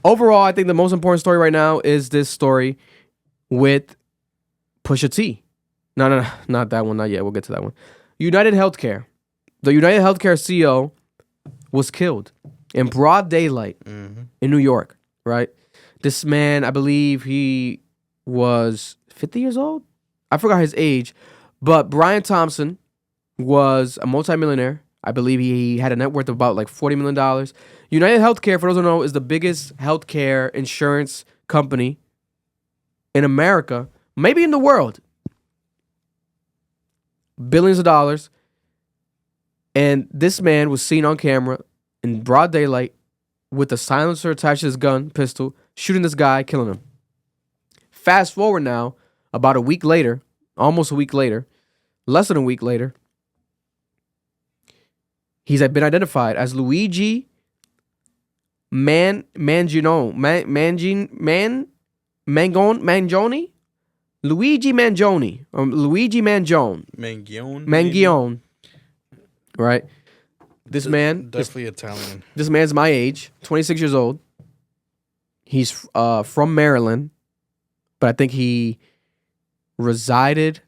overall, I think the most important story right now is this story with Pusha T. No, not that one. Not yet. We'll get to that one. United Healthcare. The United Healthcare CEO was killed in broad daylight in New York, right? This man, I believe he was 50 years old. I forgot his age. But Brian Thompson was a multimillionaire. I believe he had a net worth of about like $40 million. United Healthcare, for those who don't know, is the biggest healthcare insurance company in America, maybe in the world. Billions of dollars. And this man was seen on camera in broad daylight with a silencer attached to his gun, pistol, shooting this guy, killing him. Fast forward now, about a week later, almost a week later, less than a week later, he's been identified as Luigi Mangione. Luigi Mangione. Luigi Mangione. Right? This man... Definitely Italian. This man's my age, 26 years old. He's from Maryland, but I think he resided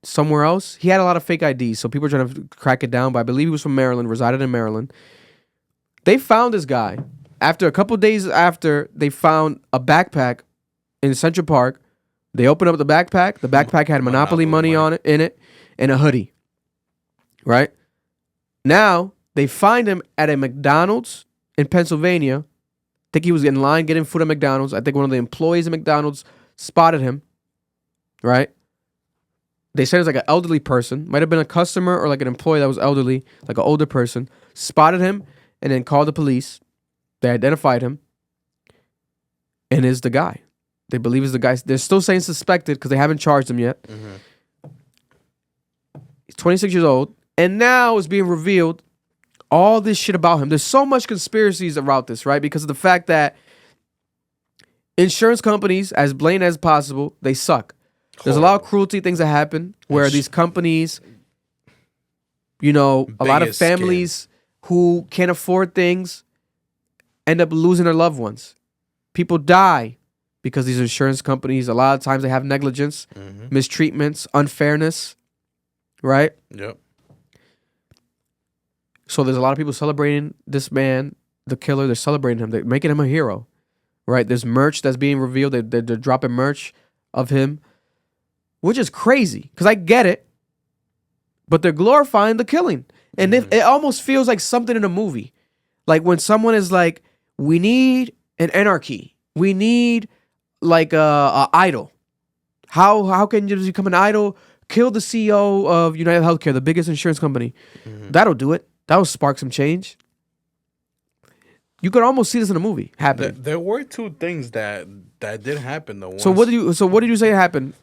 somewhere else. He had a lot of fake IDs, so people are trying to crack it down, but I believe he was from Maryland, resided in Maryland. They found this guy. After a couple days after, they found a backpack in Central Park. They opened up the backpack. The backpack had Monopoly money on it, in it, and a hoodie. Right? Now, they find him at a McDonald's in Pennsylvania. I think he was in line getting food at McDonald's. I think one of the employees at McDonald's spotted him. Right? They said it was like an elderly person. Might have been a customer or like an employee that was elderly, like an older person. Spotted him and then called the police. They identified him. And is the guy. They believe is the guy. They're still saying suspected because they haven't charged him yet. He's 26 years old. And now it's being revealed all this shit about him. There's so much conspiracies about this, right? Because of the fact that insurance companies, as blatant as possible, they suck. There's a lot of cruelty things that happen where these companies, you know, a lot of families who can't afford things end up losing their loved ones. People die because these insurance companies, a lot of times they have negligence, mistreatments, unfairness, right? Yep. So there's a lot of people celebrating this man, the killer. They're celebrating him. They're making him a hero, right? There's merch that's being revealed. They're dropping merch of him, which is crazy because I get it, but they're glorifying the killing. And it almost feels like something in a movie. Like when someone is like, we need an anarchy. We need like a idol. How can you just become an idol? Kill the CEO of United Healthcare, the biggest insurance company. That'll do it. That'll spark some change. You could almost see this in a movie happening. There were two things that did happen though. So what did you say happened?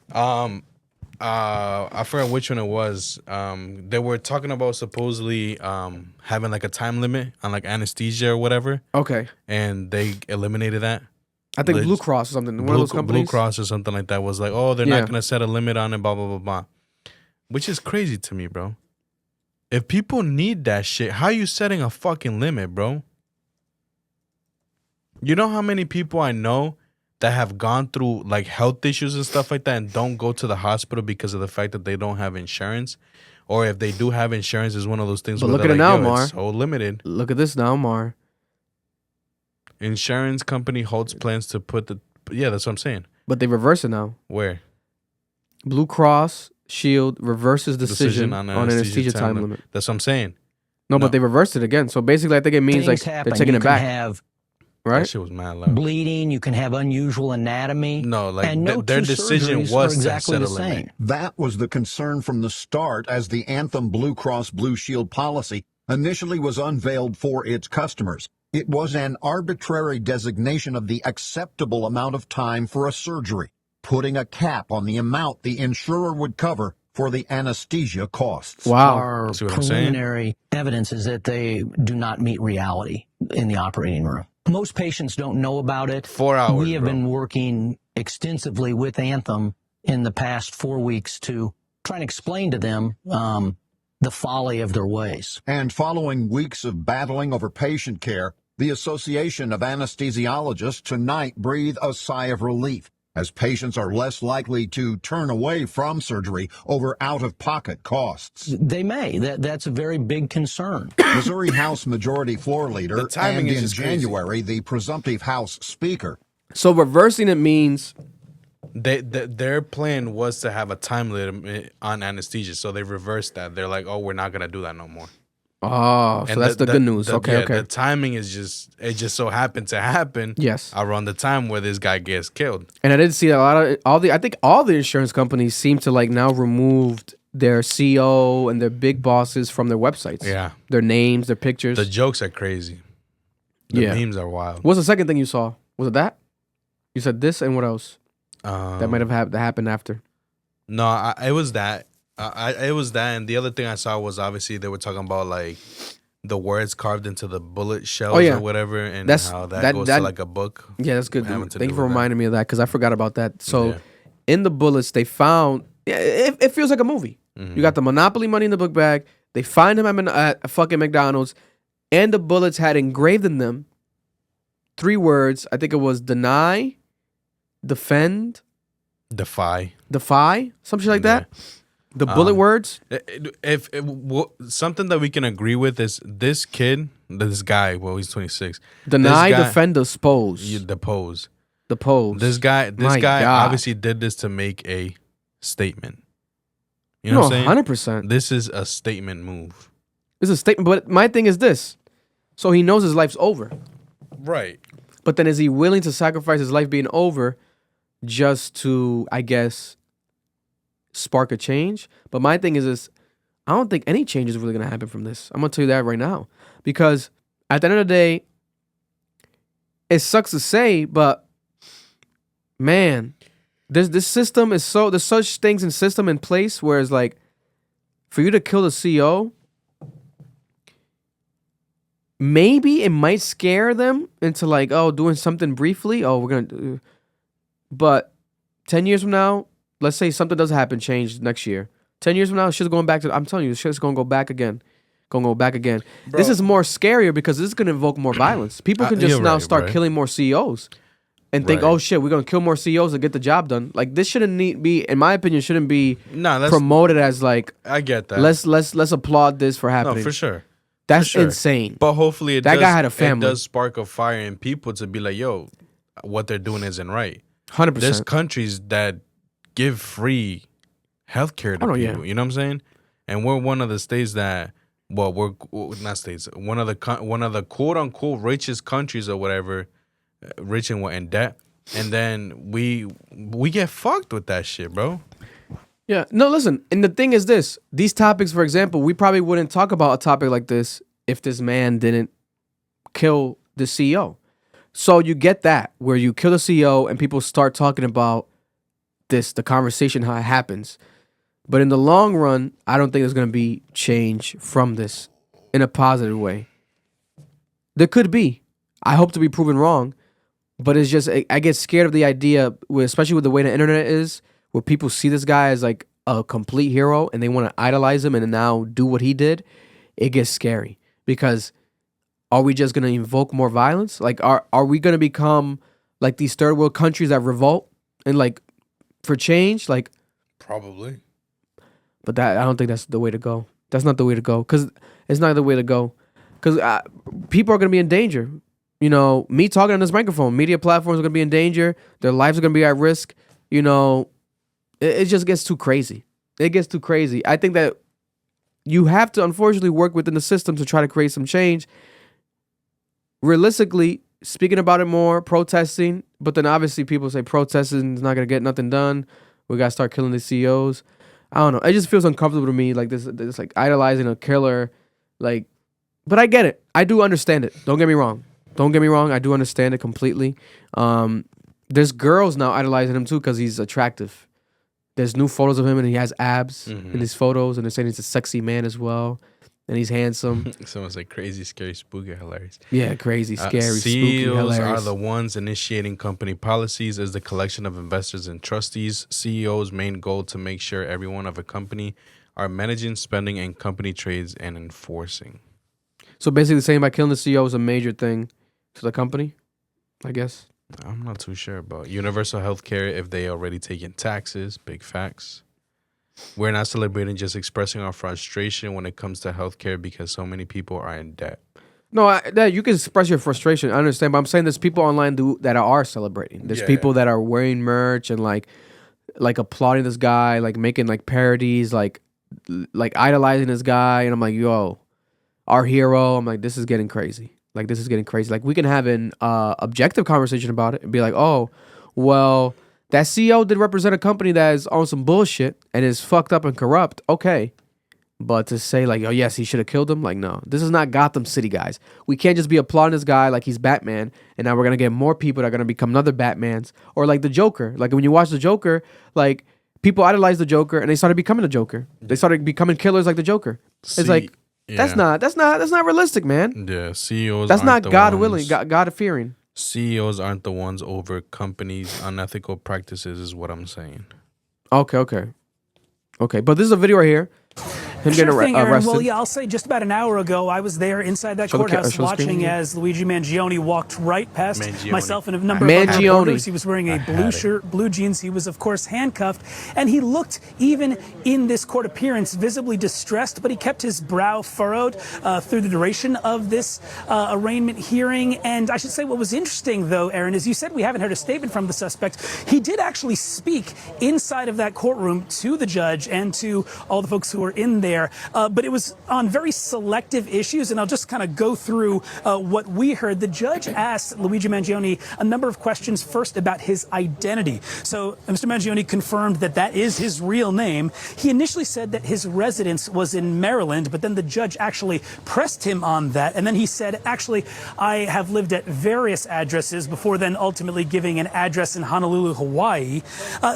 I forgot which one it was. They were talking about supposedly having like a time limit on like anesthesia or whatever. Okay. And they eliminated that. I think Blue Cross or something. One of those companies. Blue Cross or something like that was like, oh, they're not gonna set a limit on it, blah blah blah blah. Which is crazy to me, bro. If people need that shit, how you setting a fucking limit, bro? You know how many people I know that have gone through like health issues and stuff like that and don't go to the hospital because of the fact that they don't have insurance? Or if they do have insurance, it's one of those things but where look at they're it like, now, Mar. It's so limited. Look at this now, Mar. Insurance company holds plans to put the... Yeah, that's what I'm saying. But they reverse it now. Where? Blue Cross Shield reverses decision on anesthesia time limit. That's what I'm saying. No, but they reversed it again. So basically, I think it means like they're taking it back. Right? That shit was mad loud. Bleeding, you can have unusual anatomy. No, like and no their decision was exactly to the set a limit. same. That was the concern from the start as the Anthem Blue Cross Blue Shield policy initially was unveiled for its customers. It was an arbitrary designation of the acceptable amount of time for a surgery, putting a cap on the amount the insurer would cover for the anesthesia costs. Wow. Our preliminary evidence is that they do not meet reality in the operating room. Most patients don't know about it. 4 hours, We have been working extensively with Anthem in the past 4 weeks to try and explain to them the folly of their ways. And following weeks of battling over patient care, The Association of Anesthesiologists tonight breathe a sigh of relief as patients are less likely to turn away from surgery over out-of-pocket costs. They may. That's a very big concern. Missouri House Majority Floor Leader timing and is in just crazy. January, the presumptive House Speaker. So reversing it means Their plan was to have a time limit on anesthesia, so they reversed that. They're like, "Oh, we're not gonna do that no more." so And that's the good news. Okay. The timing is just so happened to happen. Yes. Around the time where this guy gets killed. And I did see a lot of I think all the insurance companies seem to like now removed their CEO and their big bosses from their websites. Yeah. Their names, their pictures. The jokes are crazy. The memes are wild. What's the second thing you saw? Was it that? You said this and what else? That might have happened after. No, it was that. It was that, and the other thing I saw was obviously they were talking about like the words carved into the bullet shells or whatever, and how that goes to like a book. Yeah, that's good. having to Thank do you for with that. reminding me of that because I forgot about that. So Yeah. in the bullets, they found it feels like a movie. Mm-hmm. You got the Monopoly money in the book bag. They find him at fucking McDonald's, and the bullets had engraved in them 3 words. I think it was deny, defend, Defy. some shit like that. The bullet words. Something that we can agree with is this guy. Well, he's 26. Deny, This guy- defend, dispose. Depose. Depose. This guy My God. obviously did this to make a statement. You know what I'm saying? 100%. This is a statement move. It's a statement. But my thing is this. So he knows his life's over. Right. But then is he willing to sacrifice his life being over just to, I guess, spark a change? But my thing is this. I don't think any change is really going to happen from this. I'm going to tell you that right now. Because at the end of the day, it sucks to say, but man, this system is so, there's such things in system in place where it's like, for you to kill the CEO, maybe it might scare them into like, oh, doing something briefly. Oh, we're going to, but 10 years from now, let's say something does happen, change next year. 10 years from now, shit's going back to, I'm telling you, shit's going to go back again. Bro. This is more scarier because this is going to invoke more violence. People can just you're now right, start right. killing more CEOs and think, Right. oh shit, we're going to kill more CEOs to get the job done. Like this shouldn't be, in my opinion, shouldn't be No, that's promoted as like, I get that. let's applaud this for no, happening. for sure. That's sure. insane. But hopefully That guy had a family. It does spark a fire in people to be like, yo, what they're doing isn't right. 100%. There's countries that give free healthcare to Oh, no, people. yeah. You know what I'm saying? And we're one of the states that, well, we're not states. One of the quote unquote richest countries or whatever, rich and what in debt. And then we get fucked with that shit, bro. Yeah. No, listen. And the thing is this. These topics, for example, we probably wouldn't talk about a topic like this if this man didn't kill the CEO. So you get that, where you kill the CEO and people start talking about this, the conversation, how it happens. But in the long run, I don't think there's going to be change from this in a positive way. There could be. I hope to be proven wrong. But it's just, I get scared of the idea, especially with the way the internet is, where people see this guy as like a complete hero and they want to idolize him and now do what he did. It gets scary because are we just going to invoke more violence? Like, are we going to become like these third world countries that revolt and like for change? Like, Probably. but that, I don't think that's the way to go. That's not the way to go because it's not the way to go because people are going to be in danger. You know, me talking on this microphone, media platforms are going to be in danger. Their lives are going to be at risk. You know, it just gets too crazy. It gets too crazy. I think that you have to, unfortunately, work within the system to try to create some change. Realistically, speaking about it more, protesting, but then obviously people say protesting is not going to get nothing done. We got to start killing the CEOs. I don't know. It just feels uncomfortable to me, like this like idolizing a killer. Like, but I get it. I do understand it. Don't get me wrong. I do understand it completely. There's girls now idolizing him too because he's attractive. There's new photos of him and he has abs in his photos, and they're saying he's a sexy man as well, and he's handsome. Someone's like crazy, scary, spooky, hilarious. Yeah, crazy, scary, spooky, CEOs hilarious. are the ones initiating company policies as the collection of investors and trustees. CEO's main goal to make sure everyone of a company are managing spending and company trades and enforcing. So basically saying by killing the CEO is a major thing. to the company, I guess. I'm not too sure about universal health care if they already taken taxes. Big facts. We're not celebrating, just expressing our frustration when it comes to healthcare because so many people are in debt. No, you can express your frustration. I understand, but I'm saying there's people online that are celebrating. There's people that are wearing merch and like applauding this guy, like making like parodies, like idolizing this guy, and I'm like, yo, our hero. I'm like, this is getting crazy. Like, this is getting crazy. Like, we can have an objective conversation about it and be like, oh, well, that CEO did represent a company that is on some bullshit and is fucked up and corrupt. Okay. But to say like, oh, yes, he should have killed him. Like, no, this is not Gotham City, guys. We can't just be applauding this guy like he's Batman. And now we're going to get more people that are going to become another Batmans. Or like the Joker. Like when you watch the Joker, like people idolize the Joker and they started becoming the Joker. They started becoming killers like the Joker. It's like, that's not realistic, man. Yeah, CEOs. That's not God ones, willing, God fearing. CEOs aren't the ones over companies' unethical practices, is what I'm saying. Okay. But this is a video right here. Him Sure getting thing, Aaron. arrested. Well, yeah, I'll say just about an hour ago, I was there inside that courthouse watching as Luigi Mangione walked right past myself and a number of other reporters. He was wearing a blue shirt, blue jeans. He was, of course, handcuffed. And he looked, even in this court appearance, visibly distressed, but he kept his brow furrowed through the duration of this arraignment hearing. And I should say what was interesting, though, Aaron, is you said we haven't heard a statement from the suspect. He did actually speak inside of that courtroom to the judge and to all the folks who were in there. But it was on very selective issues, and I'll just kind of go through what we heard. The judge asked Luigi Mangione a number of questions, first about his identity. So Mr. Mangione confirmed that that is his real name. He initially said that his residence was in Maryland, but then the judge actually pressed him on that, and then he said, actually, I have lived at various addresses before then ultimately giving an address in Honolulu, Hawaii.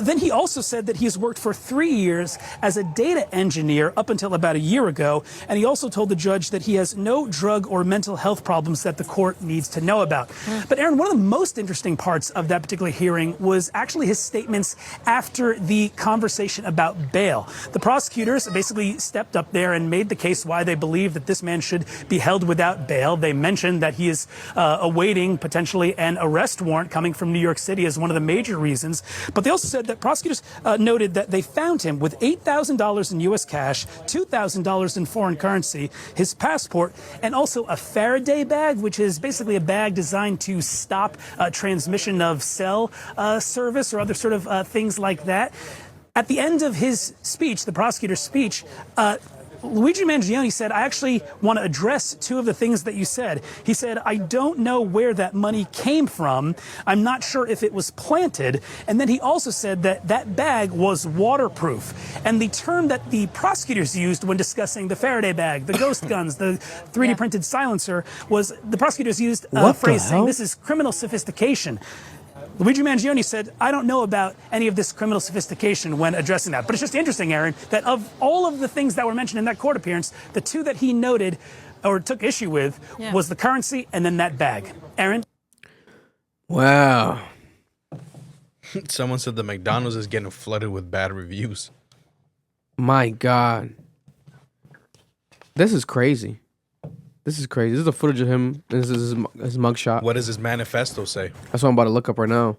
Then he also said that he has worked for 3 years as a data engineer up until about a year ago, and he also told the judge that he has no drug or mental health problems that the court needs to know about. But Aaron, one of the most interesting parts of that particular hearing was actually his statements after the conversation about bail. The prosecutors basically stepped up there and made the case why they believe that this man should be held without bail. They mentioned that he is awaiting potentially an arrest warrant coming from New York City as one of the major reasons. But they also said that prosecutors noted that they found him with $8,000 in U.S. cash, $2,000 in foreign currency, his passport, and also a Faraday bag, which is basically a bag designed to stop transmission of cell service or other sort of things like that. At the end of his speech, the prosecutor's speech, Luigi Mangione said, I actually want to address two of the things that you said. He said, I don't know where that money came from. I'm not sure if it was planted. And then he also said that that bag was waterproof. And the term that the prosecutors used when discussing the Faraday bag, the ghost guns, the 3D printed silencer, was the prosecutors used a phrase saying this is criminal sophistication. Luigi Mangione said, I don't know about any of this criminal sophistication when addressing that. But it's just interesting, Aaron, that of all of the things that were mentioned in that court appearance, the two that he noted or took issue with was the currency and then that bag. Aaron? Wow. Someone said the McDonald's is getting flooded with bad reviews. My God. This is crazy. This is crazy. This is the footage of him. This is his mugshot. What does his manifesto say? That's what I'm about to look up right now.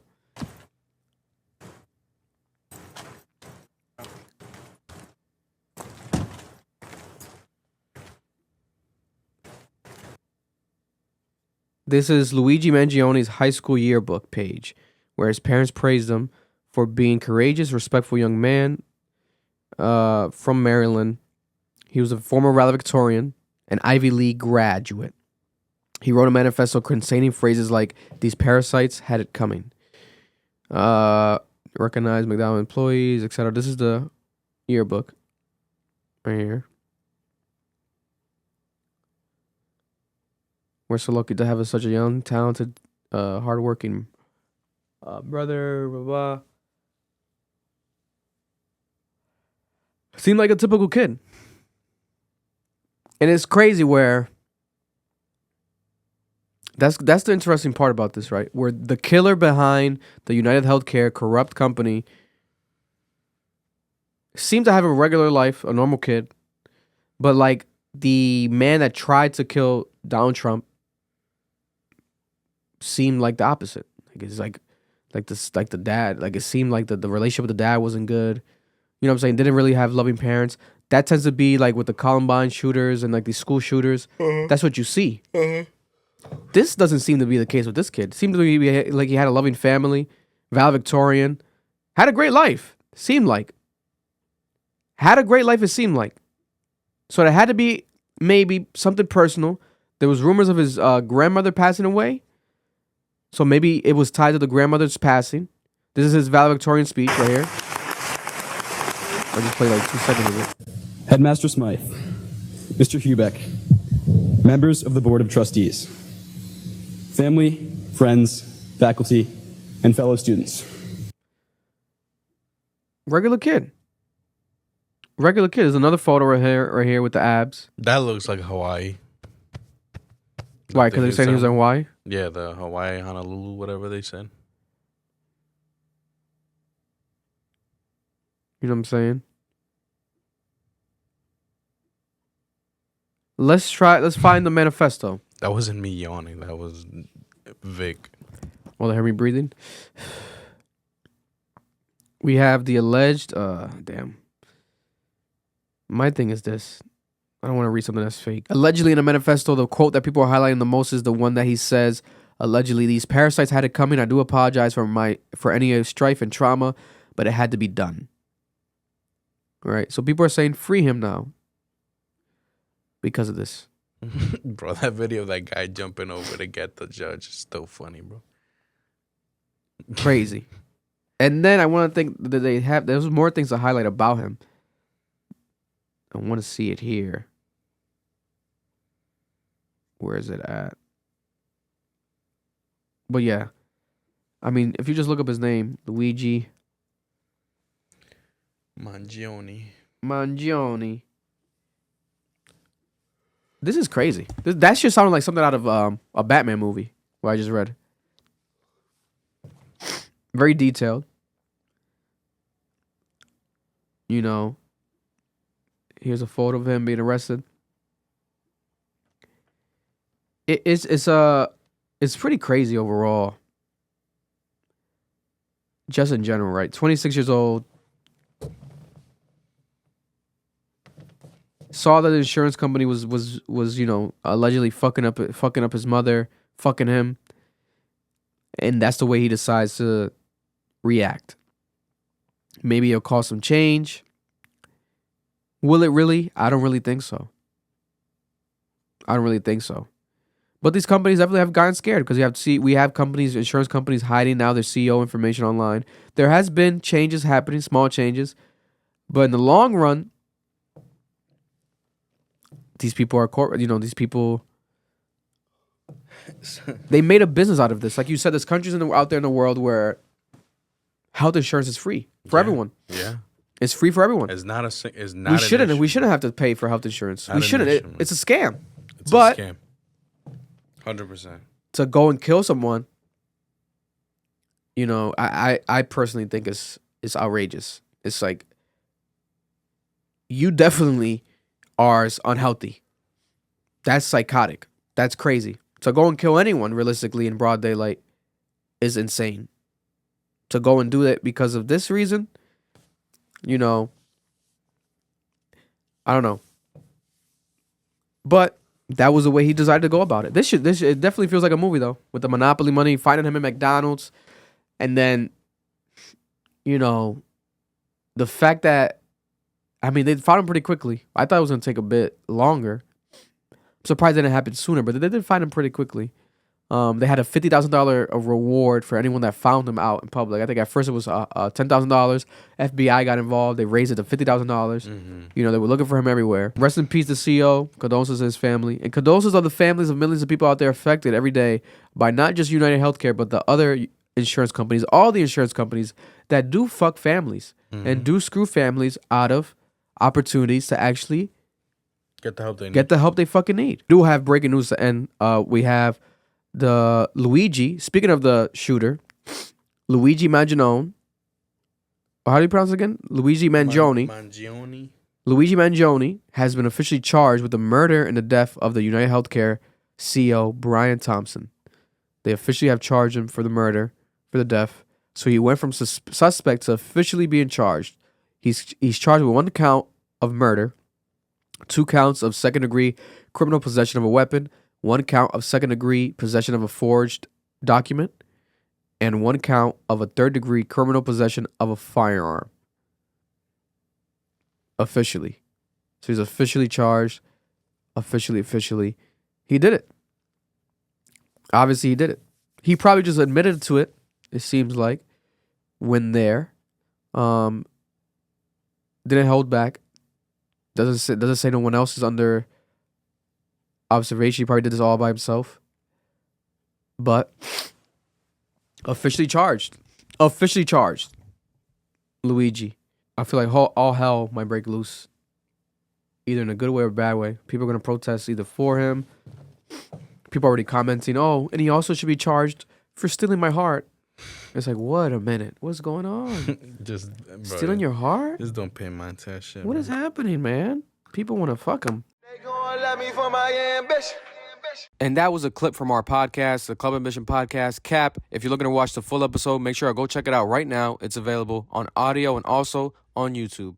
This is Luigi Mangione's high school yearbook page, where his parents praised him for being courageous, respectful young man from Maryland. He was a former valedictorian, an Ivy League graduate. He wrote a manifesto containing phrases like, these parasites had it coming. Recognize McDonald's employees, etc. This is the yearbook right here. We're so lucky to have such a young, talented, hardworking brother, blah, blah. Seemed like a typical kid. And it's crazy where that's the interesting part about this, right? Where the killer behind the United Healthcare corrupt company seemed to have a regular life, a normal kid, but like the man that tried to kill Donald Trump seemed like the opposite. Like it's like the dad. Like it seemed like the relationship with the dad wasn't good. You know what I'm saying? Didn't really have loving parents. That tends to be like with the Columbine shooters and like these school shooters. That's what you see. This doesn't seem to be the case with this kid. It seemed to be like he had a loving family, valedictorian, had a great life. Seemed like. Had a great life, it seemed like. So there had to be maybe something personal. There was rumors of his grandmother passing away. So maybe it was tied to the grandmother's passing. This is his valedictorian speech right here. I just played like 2 seconds of it. Headmaster Smythe, Mr. Hubeck, members of the Board of Trustees, family, friends, faculty, and fellow students. Regular kid. Regular kid. There's another photo right here with the abs. That looks like Hawaii. Why? Because they're saying he was in Hawaii? Yeah, the Hawaii, Honolulu, whatever they said. You know what I'm saying? Let's find the manifesto. That wasn't me yawning. That was Vic. Oh, they heard me breathing? We have the alleged... damn. My thing is this. I don't want to read something that's fake. Allegedly in a manifesto, the quote that people are highlighting the most is the one that he says, allegedly, these parasites had it coming. I do apologize for any strife and trauma, but it had to be done. All right? So people are saying, free him now. Because of this. Bro, that video of that guy jumping over to get the judge is still funny, bro. Crazy. And then I want to think that there's more things to highlight about him. I want to see it here. Where is it at? But yeah. I mean, if you just look up his name, Luigi Mangione. This is crazy. That shit sounded like something out of a Batman movie, what I just read. Very detailed. You know, here's a photo of him being arrested. It's pretty crazy overall. Just in general, right? 26 years old. Saw that the insurance company was you know, allegedly fucking up his mother, fucking him. And that's the way he decides to react. Maybe it'll cause some change. Will it really? I don't really think so. But these companies definitely have gotten scared because we have companies, insurance companies hiding now their CEO information online. There has been changes happening, small changes. But in the long run, these people are, you know, these people, they made a business out of this. Like you said, there's countries out there in the world where health insurance is free for everyone. Yeah. It's free for everyone. It's not. We shouldn't have to pay for health insurance. We shouldn't. It's a scam. It's a scam. 100%. To go and kill someone, you know, I personally think it's outrageous. It's like, you definitely are unhealthy. That's psychotic. That's crazy. To go and kill anyone realistically in broad daylight is insane. To go and do that because of this reason, you know, I don't know. But that was the way he decided to go about it. It definitely feels like a movie though, with the Monopoly money, finding him at McDonald's, and then, you know, the fact that, I mean, they found him pretty quickly. I thought it was going to take a bit longer. I'm surprised it didn't happen sooner, but they did find him pretty quickly. They had a $50,000 reward for anyone that found him out in public. I think at first it was $10,000. FBI got involved. They raised it to $50,000. Mm-hmm. You know, they were looking for him everywhere. Rest in peace, the CEO. Condolences to his family. And condolences are the families of millions of people out there affected every day by not just United Healthcare, but the other insurance companies, all the insurance companies that do fuck families and do screw families out of opportunities to actually get the help they need. Get the help they fucking need. Do have breaking news to end. We have the Luigi, speaking of the shooter, Luigi Mangione. How do you pronounce it again? Luigi Mangione. Luigi Mangione has been officially charged with the murder and the death of the United Healthcare CEO, Brian Thompson. They officially have charged him for the murder, for the death. So he went from suspect to officially being charged. He's charged with 1 count of murder, 2 counts of second-degree criminal possession of a weapon, 1 count of second-degree possession of a forged document, and 1 count of a third-degree criminal possession of a firearm. Officially. So he's officially charged. Officially. He did it. Obviously, he did it. He probably just admitted to it, it seems like, when there. Didn't hold back. Doesn't say no one else is under observation. He probably did this all by himself. But officially charged. Luigi. I feel like all hell might break loose. Either in a good way or a bad way. People are going to protest either for him. People are already commenting, oh, and he also should be charged for stealing my heart. It's like, what a minute. What's going on? Just stealing your heart? Just don't pay my attention. What is happening, man? People want to fuck him. They gonna let me for my ambition. And that was a clip from our podcast, the Club Ambition Podcast, Cap. If you're looking to watch the full episode, make sure to go check it out right now. It's available on audio and also on YouTube.